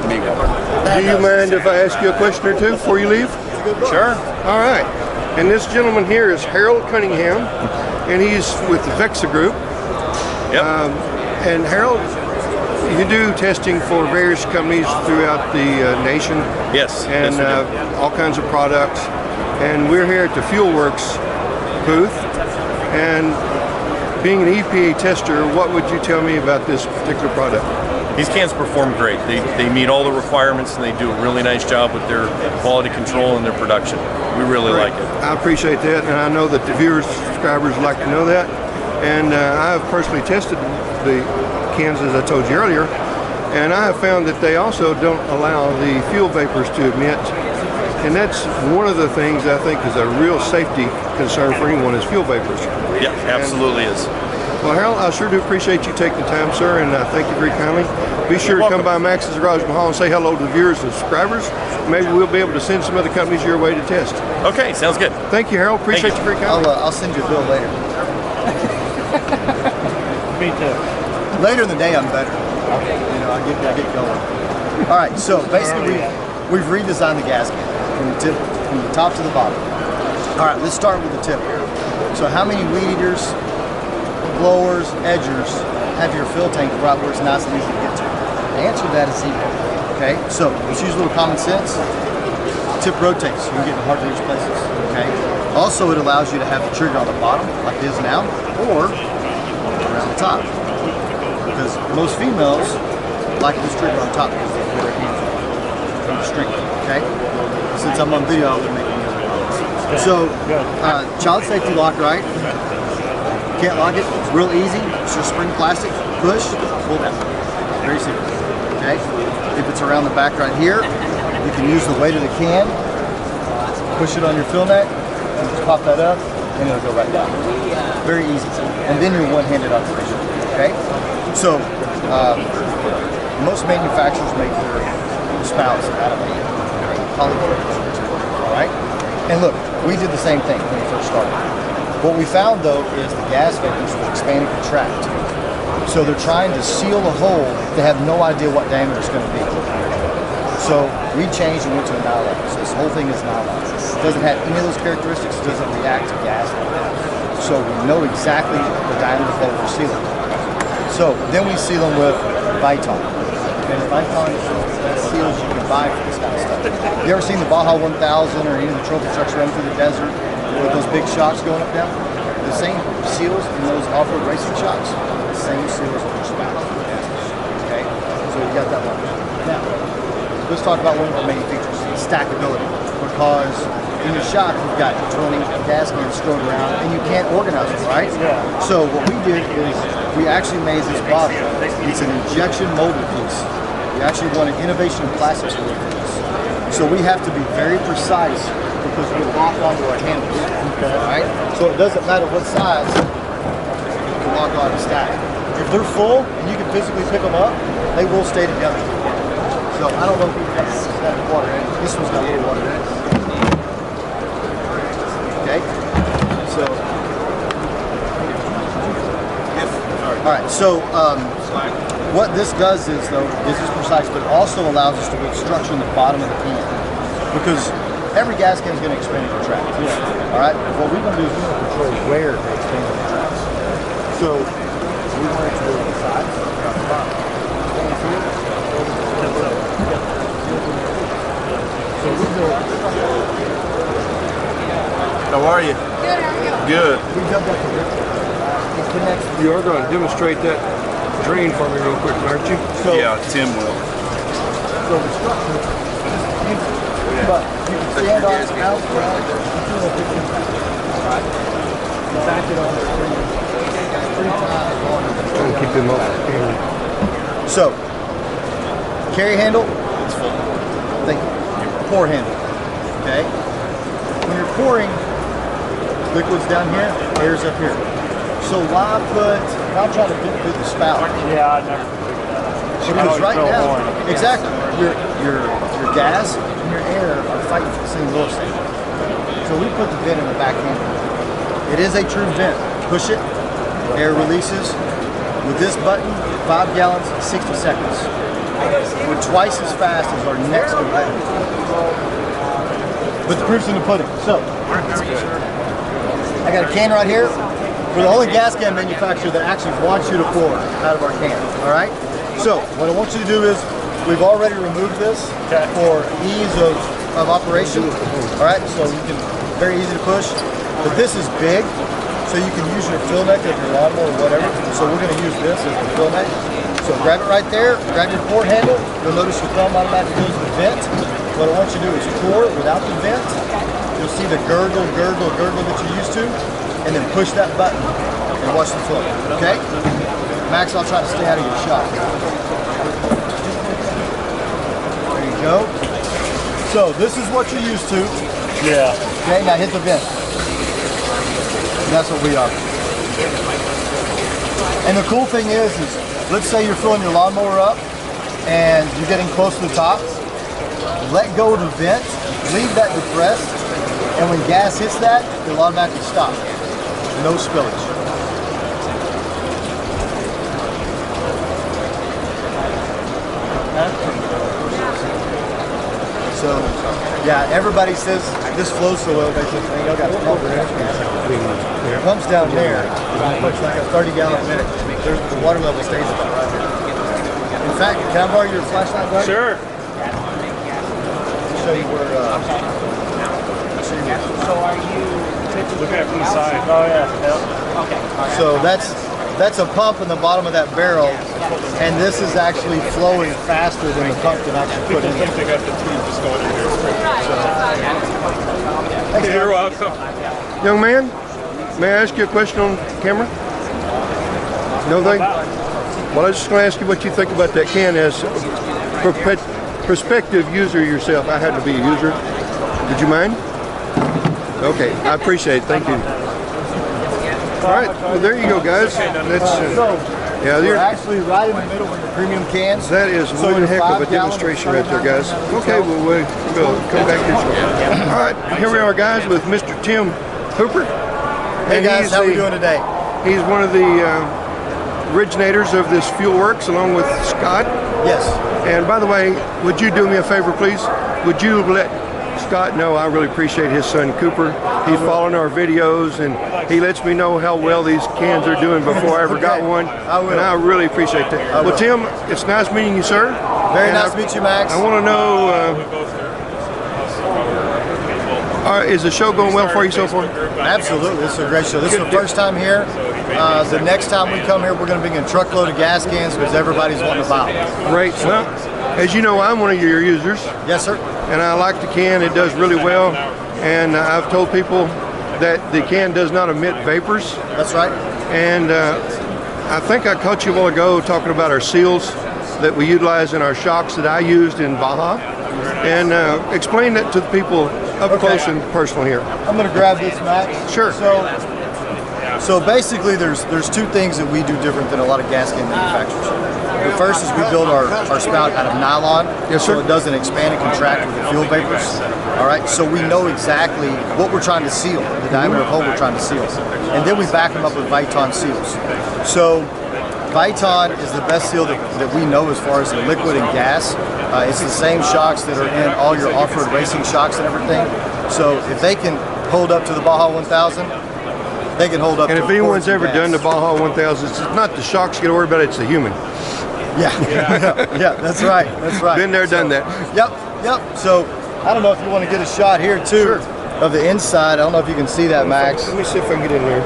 amigo. Do you mind if I ask you a question or two before you leave? Sure. All right. And this gentleman here is Harold Cunningham, and he's with the Vexa Group. Yep. And Harold, you do testing for various companies throughout the nation. Yes. And yes, all kinds of products. And we're here at the Fuelworx booth. And being an EPA tester, what would you tell me about this particular product? These cans perform great. They meet all the requirements, and they do a really nice job with their quality control and their production. We really like it. I appreciate that, and I know that the viewers, subscribers like to know that. And I've personally tested the cans, as I told you earlier, and I have found that they also don't allow the fuel vapors to emit. And that's one of the things I think is a real safety concern for anyone is fuel vapors. Yeah, absolutely is. Well, Harold, I sure do appreciate you taking the time, sir, and thank you very kindly. Be sure to come by Max's Garage Mahal and say hello to the viewers and subscribers. Maybe we'll be able to send some other companies your way to test. Okay, sounds good. Thank you, Harold. Appreciate you very kindly. I'll send you a bill later. Me too. Later in the day, I'm better. You know, I get going. All right, so basically, we've redesigned the gas can from the top to the bottom. All right, let's start with the tip. So how many weed eaters, blowers, edgers have your fill tank right where it's nice and easy to get to? The answer to that is zero. Okay, so let's use a little common sense. The tip rotates, so you can get in hard to reach places. Okay. Also, it allows you to have the trigger on the bottom, like it is now, or around the top. Because most females like this trigger on top because they feel their hands from the strength. Okay. Since I'm on video, I'll make any other comments. So, child safety lock right. Can't lock it, it's real easy. It's just spring plastic, push, pull down. Very simple, okay? If it's around the back right here, you can use the weight of the can, push it on your fill neck, and just pop that up, and it'll go right down. Very easy. And then your one-handed operation, okay? So, most manufacturers make their spouts out of a polycarbonate, all right? And look, we did the same thing when we first started. What we found, though, is the gas vapors will expand and contract. So they're trying to seal a hole. They have no idea what diameter it's going to be. So we changed and went to a nylon. So this whole thing is nylon. It doesn't have any of those characteristics. It doesn't react to gas like that. So we know exactly the diameter of the hole we're sealing. So then we seal them with Viton. And Viton seals you can buy for this kind of stuff. You ever seen the Baja 1000 or any of the trophy trucks running through the desert? With those big shocks going up down, the same seals in those off-road racing shocks, the same seals on your spout. Okay, so you got that one. Now, let's talk about one of our main features, stackability. Because in your shop, you've got 20 gas cans stored around, and you can't organize them, right? Yeah. So what we did is we actually made this bottle. It's an injection molded piece. We actually want an innovation in plastics for this. So we have to be very precise because we lock onto our handles. Okay. Right? So it doesn't matter what size you can lock on and stack. If they're full and you can physically pick them up, they will stay together. So I don't know if we have that water in it. This one's got a little water in it. Okay. So all right. So what this does is it's precise, but it also allows us to put structure in the bottom of the can because every gas can is going to expand and contract. Yeah. All right. What we're going to do is we're going to control where they expand and contract. So we want it to go to the side, around the bottom. So we built. How are you? Good, how are you? Good. We dubbed that the rip. It connects. You are going to demonstrate that drain for me real quick, aren't you? So, Yeah, Tim will. So the structure is empty, but you can stand on it out front. You feel a big impact. All right. You back it on the screen. 3 times longer. Keep them up. So, carry handle, it's full. Thank you. Pour handle, okay? When you're pouring, liquid's down here, air's up here. So why I'll try to fit through the spout. Yeah, I never figured that out. Because right now, exactly, your gas and your air are fighting for the same low state. So we put the vent in the back end. It is a true vent. Push it, air releases. With this button, 5 gallons, 60 seconds. We're twice as fast as our next competitor. But the proof's in the pudding. So, I got a can right here. We're the only gas can manufacturer that actually wants you to pour out of our can. All right? So, what I want you to do is, we've already removed this for ease of operation. All right? So, you can, very easy to push. But this is big, so you can use your fill neck of your lawnmower or whatever. So, we're going to use this as the fill neck. So, grab it right there. Grab your pour handle. You'll notice your thumb automatically goes to the vent. What I want you to do is pour without the vent. You'll see the gurgle that you're used to, and then push that button and watch the flow, okay? Max, I'll try to stay out of your shot. There you go. So this is what you're used to. Yeah. Okay, now hit the vent. And that's what we are. And the cool thing is let's say you're filling your lawnmower up and you're getting close to the top. Let go of the vent, leave that depressed, and when gas hits that, it'll automatically stop. No spillage. So, yeah, everybody says this flows so well, basically. Y'all got the pump there. The pump's down there. It's like a 30-gallon minute. The water level stays about right there. In fact, can I borrow your flashlight, bud? Sure. Show you where. So are you looking at it from the side? Oh yeah. Okay. So that's a pump in the bottom of that barrel, and this is actually flowing faster than the pump can actually put in. I think they got the tube just going in here. Thanks, You're welcome. Young man, may I ask you a question on camera? No thing? Well, I was just going to ask you what you think about that can as a prospective user yourself. I had to be a user. Did you mind? Okay, I appreciate it. Thank you. All right, well, there you go, guys. That's yeah, we're actually right in the middle with the premium cans. that is one heck of a demonstration right there, guys. Okay, well, we'll come back here shortly. All right, here we are, guys, with Mr. Tim Hooper. Hey guys, how are we doing today? He's one of the originators of this Fuelworx, along with Scott. Yes. And by the way, would you do me a favor, please? Would you let Scott know I really appreciate his son Cooper. He's following our videos and he lets me know how well these cans are doing before I ever got one. I will. And I really appreciate that. Well, Tim, it's nice meeting you, sir. Very nice to meet you, Max. I want to know, is the show going well for you so far? Absolutely, this is a great show. This is the first time here. The next time we come here, we're going to bring a truckload of gas cans because everybody's wanting to buy them. Great. Well, as you know, I'm one of your users. Yes, sir. And I like the can. It does really well. And I've told people that the can does not emit vapors. That's right. And I think I caught you a while ago talking about our seals that we utilize in our shocks that I used in Baja. And explain that to the people up close and personal here. I'm going to grab this, Max. Sure. So basically, there's two things that we do different than a lot of gas can manufacturers. The first is we build our spout out of nylon, yes, sir. So it doesn't expand and contract with the fuel vapors. All right, so we know exactly what we're trying to seal, the diameter of hole we're trying to seal, and then we back them up with Viton seals. So Viton is the best seal that we know as far as the liquid and gas. It's the same shocks that are in all your off-road racing shocks and everything. So if they can hold up to the Baja 1000, they can hold up. And to if anyone's ever gas. done the Baja 1000, it's not the shocks you got to worry about, it's the human. Yeah, that's right. That's right. Been there, done that. Yep. So I don't know if you want to get a shot here too of the inside. I don't know if you can see that, Max. Let me see if I can get in there.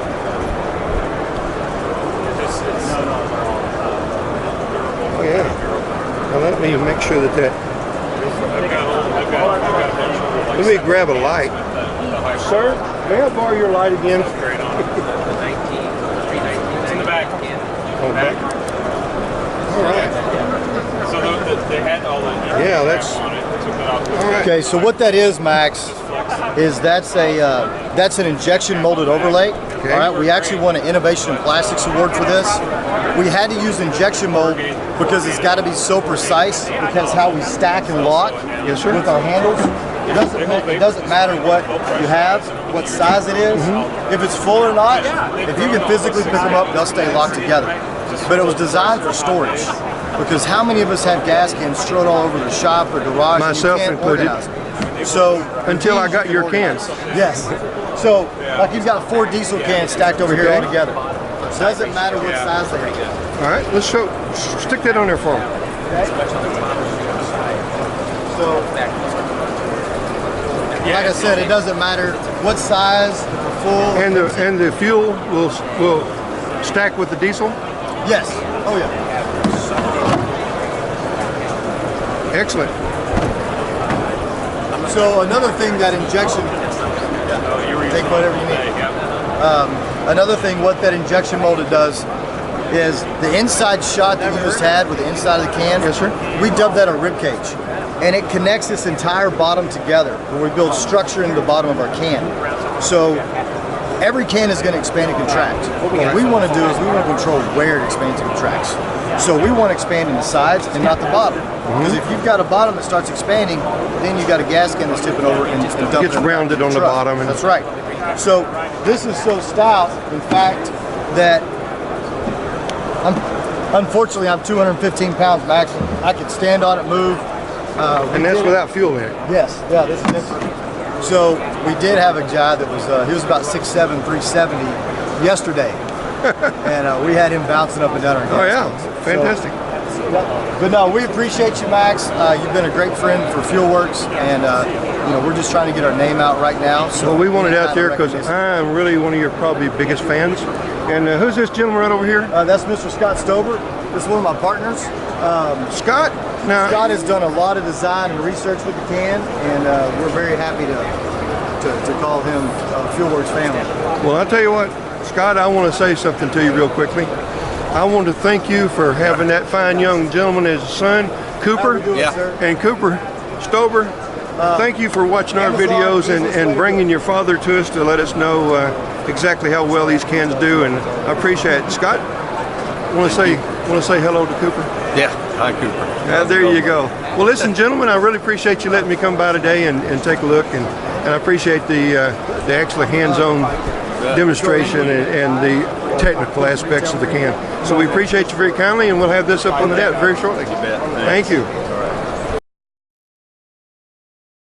Oh yeah. Now let me make sure that Let me grab a light. Sir, may I borrow your light again? It's in the back. Oh, back. All right. So they had all that. Yeah, that's on it. Took that off. all right. Okay, so what that is, Max, is that's an injection molded overlay. Okay. All right, we actually won an Innovation in Plastics Award for this. We had to use injection mold because it's got to be so precise because how we stack and lock Yes, sir. with our handles. It doesn't matter what you have, what size it is, if it's full or not. If you can physically pick them up, they'll stay locked together. But it was designed for storage. Because how many of us have gas cans strewn all over the shop or garage? Myself and you can't included. organize them? So Until I got your cans. Yes. So like you've got 4 diesel cans stacked over here all together. So it doesn't matter what size they are. All right, let's stick that on there for me. So, like I said, it doesn't matter what size, full. And the fuel will stack with the diesel. Yes. Oh yeah. Excellent. So another thing that injection. Take whatever you need. Another thing, what that injection molded does is the inside shot that you just had with the inside of the can. Yes, sir. We dub that a rib cage, and it connects this entire bottom together when we build structure into the bottom of our can. So every can is going to expand and contract. What we want to do is we want to control where it expands and contracts. So we want to expand in the sides and not the bottom. Because if you've got a bottom that starts expanding, then you've got a gas can that's tipping over and dumping. Gets rounded on the bottom. And that's right. So this is so stout, in fact, that unfortunately I'm 215 pounds max. I can stand on it, move. And that's without fuel in it. Yes, yeah, this is empty. So we did have a guy that was, he was about 6'7", 370 yesterday. And we had him bouncing up and down our gas Oh yeah, tanks. fantastic. But no, we appreciate you, Max. You've been a great friend for Fuelworx, and you know, we're just trying to get our name out right now. So Well, we want it out there because recognition. I'm really one of your probably biggest fans. And who's this gentleman right over here? That's Mr. Scott Stober. This is one of my partners. Scott? Now, Scott has done a lot of design and research with the can, and we're very happy to call him Fuelworx family. well, I'll tell you what, Scott, I want to say something to you real quickly. I want to thank you for having that fine young gentleman as a son, Cooper. How we doing, sir? And Cooper, Stober, thank you for watching our videos and bringing your father to us to let us know exactly how well these cans do, and I appreciate it. Scott, want to say hello to Cooper? Yeah, hi Cooper. There you go. Well, listen, gentlemen, I really appreciate you letting me come by today and take a look, and I appreciate the actual hands-on demonstration and the technical aspects of the can. So we appreciate you very kindly, and we'll have this up on the net very shortly. You bet. Thank you.